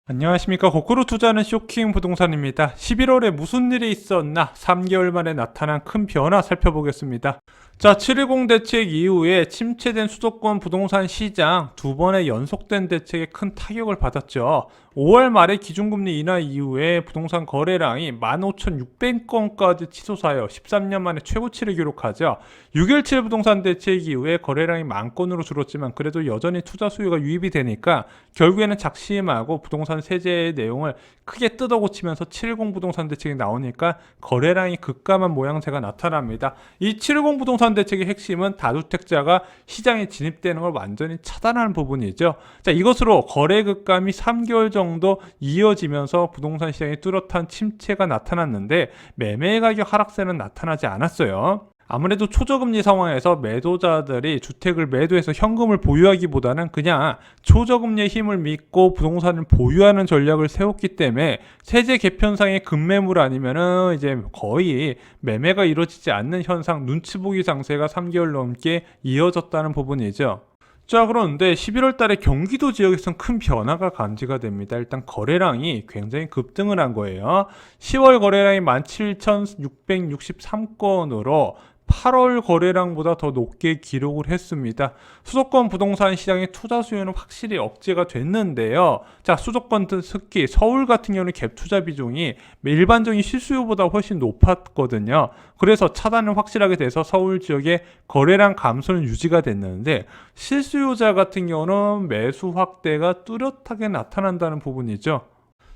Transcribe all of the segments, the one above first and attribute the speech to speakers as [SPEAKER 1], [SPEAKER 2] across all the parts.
[SPEAKER 1] 안녕하십니까. 거꾸로 투자하는 쇼킹 부동산입니다. 11월에 무슨 일이 있었나 3개월 만에 나타난 큰 변화 살펴보겠습니다. 자, 710 대책 이후에 침체된 수도권 부동산 시장 두 번의 연속된 대책에 큰 타격을 받았죠. 5월 말에 기준금리 인하 이후에 부동산 거래량이 15,600건까지 치솟아요. 13년 만에 최고치를 기록하죠. 6.17 부동산 대책 이후에 거래량이 만 건으로 줄었지만 그래도 여전히 투자 수요가 유입이 되니까 결국에는 작심하고 부동산 세제의 내용을 크게 뜯어고치면서 710 부동산 대책이 나오니까 거래량이 급감한 모양새가 나타납니다. 이 710 부동산 대책의 핵심은 다주택자가 시장에 진입되는 걸 완전히 차단하는 부분이죠. 자, 이것으로 거래 급감이 3개월 정도 이어지면서 부동산 시장에 뚜렷한 침체가 나타났는데 매매 가격 하락세는 나타나지 않았어요. 아무래도 초저금리 상황에서 매도자들이 주택을 매도해서 현금을 보유하기보다는 그냥 초저금리의 힘을 믿고 부동산을 보유하는 전략을 세웠기 때문에 세제 개편상의 급매물 아니면은 이제 거의 매매가 이루어지지 않는 현상, 눈치 보기 장세가 3개월 넘게 이어졌다는 부분이죠. 자, 그런데 11월 달에 경기도 지역에서는 큰 변화가 감지가 됩니다. 일단 거래량이 굉장히 급등을 한 거예요. 10월 거래량이 17,663건으로 8월 거래량보다 더 높게 기록을 했습니다. 수도권 부동산 시장의 투자 수요는 확실히 억제가 됐는데요. 자, 수도권 특히 서울 같은 경우는 갭 투자 비중이 일반적인 실수요보다 훨씬 높았거든요. 그래서 차단은 확실하게 돼서 서울 지역의 거래량 감소는 유지가 됐는데 실수요자 같은 경우는 매수 확대가 뚜렷하게 나타난다는 부분이죠.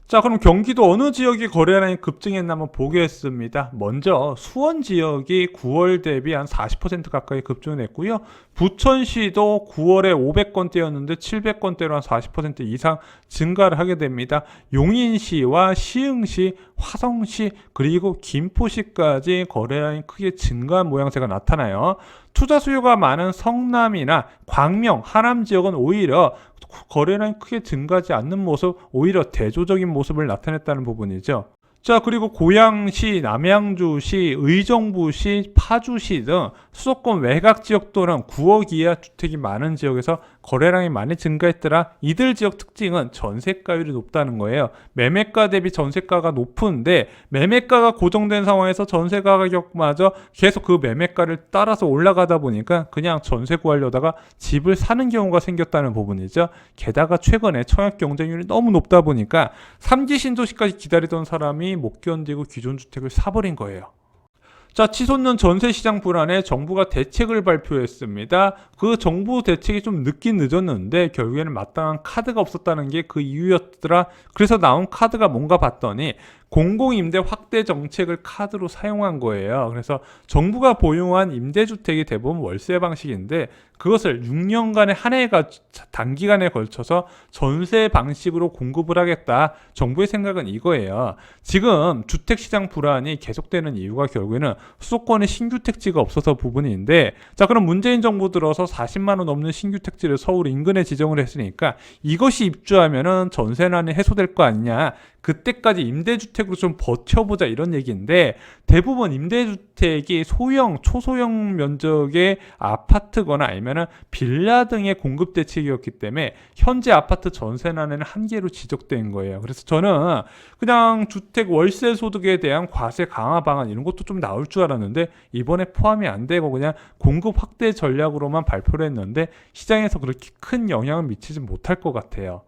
[SPEAKER 1] 자, 그럼 경기도 어느 지역이 거래량이 급증했나 한번 보겠습니다. 먼저 수원 지역이 9월 대비 한 40% 가까이 급증을 했고요. 부천시도 9월에 500건대였는데 700건대로 한 40% 이상 증가를 하게 됩니다. 용인시와 시흥시, 화성시 그리고 김포시까지 거래량이 크게 증가한 모양새가 나타나요. 투자 수요가 많은 성남이나 광명, 하남 지역은 오히려 거래량이 크게 증가하지 않는 모습, 오히려 대조적인 모습을 나타냈다는 부분이죠. 자, 그리고 고양시, 남양주시, 의정부시, 파주시 등 수도권 외곽 지역 또는 9억 이하 주택이 많은 지역에서 거래량이 많이 증가했더라. 이들 지역 특징은 전세가율이 높다는 거예요. 매매가 대비 전세가가 높은데 매매가가 고정된 상황에서 전세 가격마저 계속 그 매매가를 따라서 올라가다 보니까 그냥 전세 구하려다가 집을 사는 경우가 생겼다는 부분이죠. 게다가 최근에 청약 경쟁률이 너무 높다 보니까 3기 신도시까지 기다리던 사람이 못 견디고 기존 주택을 사버린 거예요. 자, 치솟는 전세시장 불안에 정부가 대책을 발표했습니다. 그 정부 대책이 좀 늦긴 늦었는데 결국에는 마땅한 카드가 없었다는 게 그 이유였더라. 그래서 나온 카드가 뭔가 봤더니 공공임대 확대 정책을 카드로 사용한 거예요. 그래서 정부가 보유한 임대주택이 대부분 월세 방식인데 그것을 6년간의 한 해가 단기간에 걸쳐서 전세 방식으로 공급을 하겠다. 정부의 생각은 이거예요. 지금 주택시장 불안이 계속되는 이유가 결국에는 수도권에 신규 택지가 없어서 부분인데 자, 그럼 문재인 정부 들어서 40만 원 넘는 신규 택지를 서울 인근에 지정을 했으니까 이것이 입주하면은 전세난이 해소될 거 아니냐. 그때까지 임대주택으로 좀 버텨보자 이런 얘기인데 대부분 임대주택이 소형, 초소형 면적의 아파트거나 아니면은 빌라 등의 공급 대책이었기 때문에 현재 아파트 전세난에는 한계로 지적된 거예요. 그래서 저는 그냥 주택 월세 소득에 대한 과세 강화 방안 이런 것도 좀 나올 줄 알았는데 이번에 포함이 안 되고 그냥 공급 확대 전략으로만 발표를 했는데 시장에서 그렇게 큰 영향을 미치지 못할 것 같아요.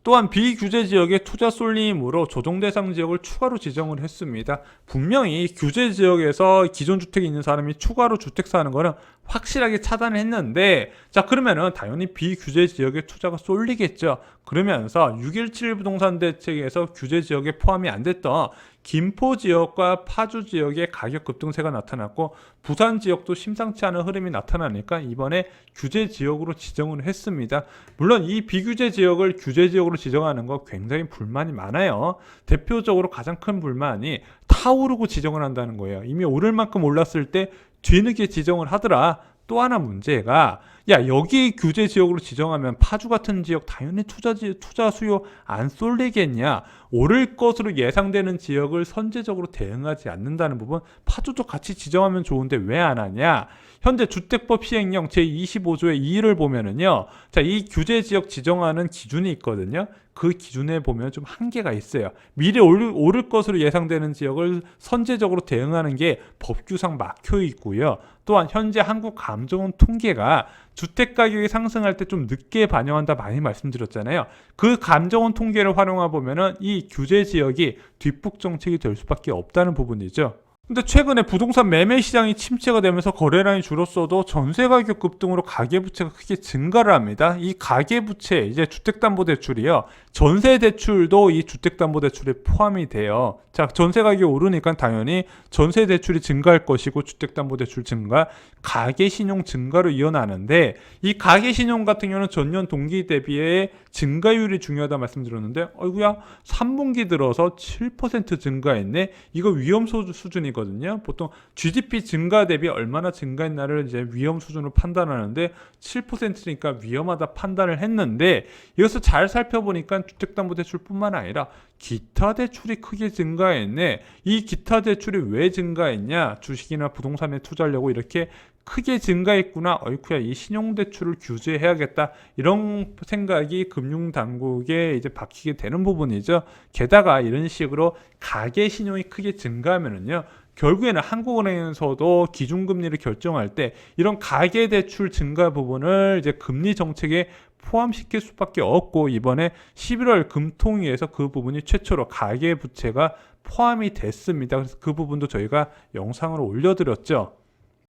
[SPEAKER 1] 또한 비규제 지역의 투자 쏠림으로 조정 대상 지역을 추가로 지정을 했습니다. 분명히 규제 지역에서 기존 주택이 있는 사람이 추가로 주택 사는 거는 확실하게 차단을 했는데 자, 그러면은 당연히 비규제 지역에 투자가 쏠리겠죠. 그러면서 6.17 부동산 대책에서 규제 지역에 포함이 안 됐던 김포 지역과 파주 지역의 가격 급등세가 나타났고 부산 지역도 심상치 않은 흐름이 나타나니까 이번에 규제 지역으로 지정을 했습니다. 물론 이 비규제 지역을 규제 지역으로 지정하는 거 굉장히 불만이 많아요. 대표적으로 가장 큰 불만이 타오르고 지정을 한다는 거예요. 이미 오를 만큼 올랐을 때 뒤늦게 지정을 하더라. 또 하나 문제가 야, 여기 규제 지역으로 지정하면 파주 같은 지역 당연히 투자 수요 안 쏠리겠냐. 오를 것으로 예상되는 지역을 선제적으로 대응하지 않는다는 부분 파주도 같이 지정하면 좋은데 왜 안 하냐. 현재 주택법 시행령 제25조의 2를 보면은요. 자, 이 규제 지역 지정하는 기준이 있거든요. 그 기준에 보면 좀 한계가 있어요. 미래 오를 것으로 예상되는 지역을 선제적으로 대응하는 게 법규상 막혀 있고요. 또한 현재 한국감정원 통계가 주택 가격이 상승할 때 좀 늦게 반영한다 많이 말씀드렸잖아요. 그 감정원 통계를 활용해 보면은 이 규제 지역이 뒷북 정책이 될 수밖에 없다는 부분이죠. 근데 최근에 부동산 매매 시장이 침체가 되면서 거래량이 줄었어도 전세 가격 급등으로 가계부채가 크게 증가를 합니다. 이 가계부채, 이제 주택담보대출이요. 전세대출도 이 주택담보대출에 포함이 돼요. 자, 전세 가격이 오르니까 당연히 전세대출이 증가할 것이고 주택담보대출 증가, 가계신용 증가로 이어나는데 이 가계신용 같은 경우는 전년 동기 대비의 증가율이 중요하다 말씀드렸는데 어이구야 3분기 들어서 7% 증가했네. 이거 위험 수준이거든요. 보통 GDP 증가 대비 얼마나 증가했나를 이제 위험 수준으로 판단하는데 7%니까 위험하다 판단을 했는데 이것을 잘 살펴보니까 주택담보대출뿐만 아니라 기타 대출이 크게 증가했네. 이 기타 대출이 왜 증가했냐? 주식이나 부동산에 투자하려고 이렇게 크게 증가했구나. 어이쿠야 이 신용대출을 규제해야겠다. 이런 생각이 금융당국에 이제 박히게 되는 부분이죠. 게다가 이런 식으로 가계 신용이 크게 증가하면은요. 결국에는 한국은행에서도 기준금리를 결정할 때 이런 가계대출 증가 부분을 이제 금리 정책에 포함시킬 수밖에 없고 이번에 11월 금통위에서 그 부분이 최초로 가계부채가 포함이 됐습니다. 그래서 그 부분도 저희가 영상으로 올려드렸죠.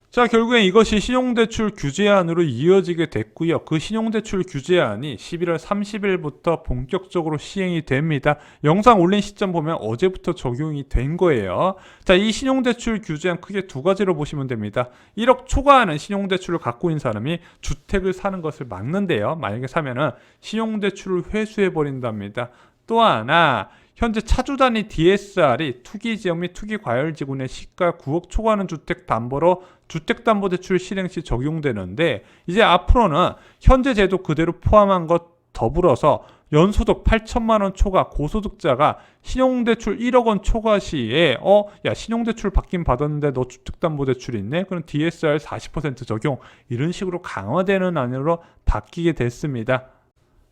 [SPEAKER 1] 자, 결국엔 이것이 신용대출 규제안으로 이어지게 됐고요. 그 신용대출 규제안이 11월 30일부터 본격적으로 시행이 됩니다. 영상 올린 시점 보면 어제부터 적용이 된 거예요. 자, 이 신용대출 규제안 크게 두 가지로 보시면 됩니다. 1억 초과하는 신용대출을 갖고 있는 사람이 주택을 사는 것을 막는데요. 만약에 사면은 신용대출을 회수해버린답니다. 또 하나, 현재 차주 단위 DSR이 투기지역 및 투기과열지구내 시가 9억 초과하는 주택 담보로 주택담보대출 실행 시 적용되는데 이제 앞으로는 현재 제도 그대로 포함한 것 더불어서 연소득 8천만 원 초과 고소득자가 신용대출 1억 원 초과 시에 야 신용대출 받긴 받았는데 너 주택담보대출 있네? 그럼 DSR 40% 적용 이런 식으로 강화되는 안으로 바뀌게 됐습니다.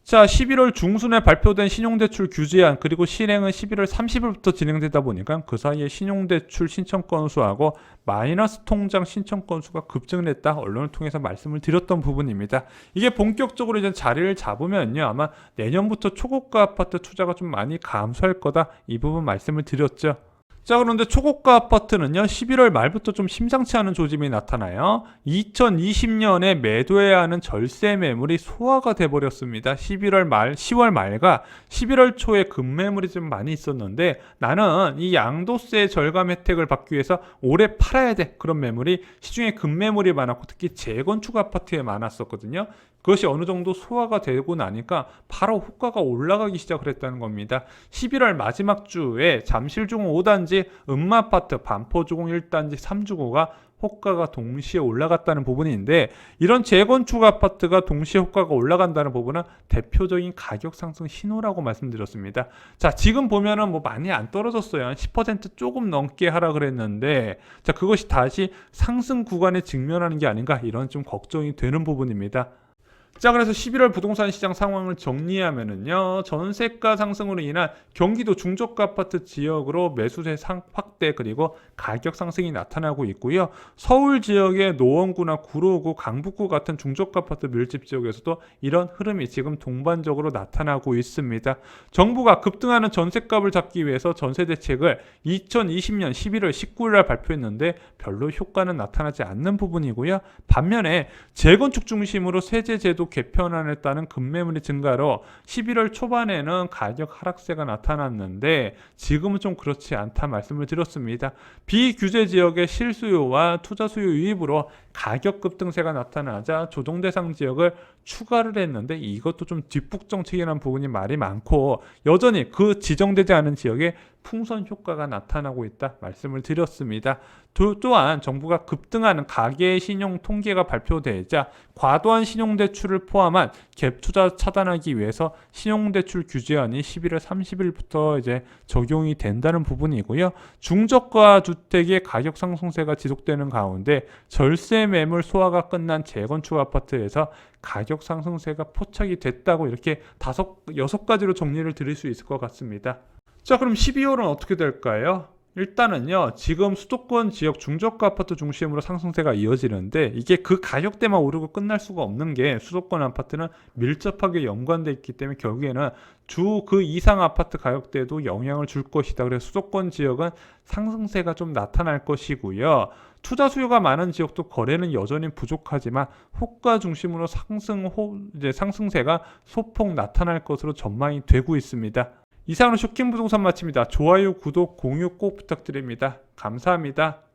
[SPEAKER 1] 자, 11월 중순에 발표된 신용대출 규제안 그리고 실행은 11월 30일부터 진행되다 보니까 그 사이에 신용대출 신청 건수하고 마이너스 통장 신청 건수가 급증을 했다. 언론을 통해서 말씀을 드렸던 부분입니다. 이게 본격적으로 이제 자리를 잡으면요. 아마 내년부터 초고가 아파트 투자가 좀 많이 감소할 거다. 이 부분 말씀을 드렸죠. 자, 그런데 초고가 아파트는요 11월 말부터 좀 심상치 않은 조짐이 나타나요. 2020년에 매도해야 하는 절세 매물이 소화가 돼버렸습니다. 11월 말, 10월 말과 11월 초에 급매물이 좀 많이 있었는데 나는 이 양도세 절감 혜택을 받기 위해서 올해 팔아야 돼. 그런 매물이 시중에 급매물이 많았고 특히 재건축 아파트에 많았었거든요. 그것이 어느 정도 소화가 되고 나니까 바로 호가가 올라가기 시작을 했다는 겁니다. 11월 마지막 주에 잠실주공 5단지, 음마아파트, 반포주공 1단지, 3주고가 호가가 동시에 올라갔다는 부분인데 이런 재건축 아파트가 동시에 호가가 올라간다는 부분은 대표적인 가격 상승 신호라고 말씀드렸습니다. 자, 지금 보면은 뭐 많이 안 떨어졌어요. 한 10% 조금 넘게 하락을 했는데 자, 그것이 다시 상승 구간에 직면하는 게 아닌가 이런 좀 걱정이 되는 부분입니다. 자, 그래서 11월 부동산 시장 상황을 정리하면은요, 전세가 상승으로 인한 경기도 중저가 아파트 지역으로 매수세 확대 그리고 가격 상승이 나타나고 있고요. 서울 지역의 노원구나 구로구, 강북구 같은 중저가 아파트 밀집 지역에서도 이런 흐름이 지금 동반적으로 나타나고 있습니다. 정부가 급등하는 전세값을 잡기 위해서 전세 대책을 2020년 11월 19일 날 발표했는데 별로 효과는 나타나지 않는 부분이고요. 반면에 재건축 중심으로 세제 제도 개편안에 따른 급매물이 증가로 11월 초반에는 가격 하락세가 나타났는데 지금은 좀 그렇지 않다 말씀을 드렸습니다. 비규제 지역의 실수요와 투자 수요 유입으로 가격 급등세가 나타나자 조정 대상 지역을 추가를 했는데 이것도 좀 뒷북 정책이라는 부분이 말이 많고 여전히 그 지정되지 않은 지역에 풍선 효과가 나타나고 있다 말씀을 드렸습니다. 또한 정부가 급등하는 가계 신용 통계가 발표되자 과도한 신용대출을 포함한 갭투자 차단하기 위해서 신용대출 규제안이 11월 30일부터 이제 적용이 된다는 부분이고요. 중저가 주택의 가격 상승세가 지속되는 가운데 절세 매물 소화가 끝난 재건축 아파트에서 가격 상승세가 포착이 됐다고 이렇게 6가지로 정리를 드릴 수 있을 것 같습니다. 자, 그럼 12월은 어떻게 될까요? 일단은요, 지금 수도권 지역 중저가 아파트 중심으로 상승세가 이어지는데 이게 그 가격대만 오르고 끝날 수가 없는 게 수도권 아파트는 밀접하게 연관돼 있기 때문에 결국에는 주 그 이상 아파트 가격대에도 영향을 줄 것이다. 그래서 수도권 지역은 상승세가 좀 나타날 것이고요. 투자 수요가 많은 지역도 거래는 여전히 부족하지만 호가 중심으로 상승세가 소폭 나타날 것으로 전망이 되고 있습니다. 이상으로 쇼킹 부동산 마칩니다. 좋아요, 구독, 공유 꼭 부탁드립니다. 감사합니다.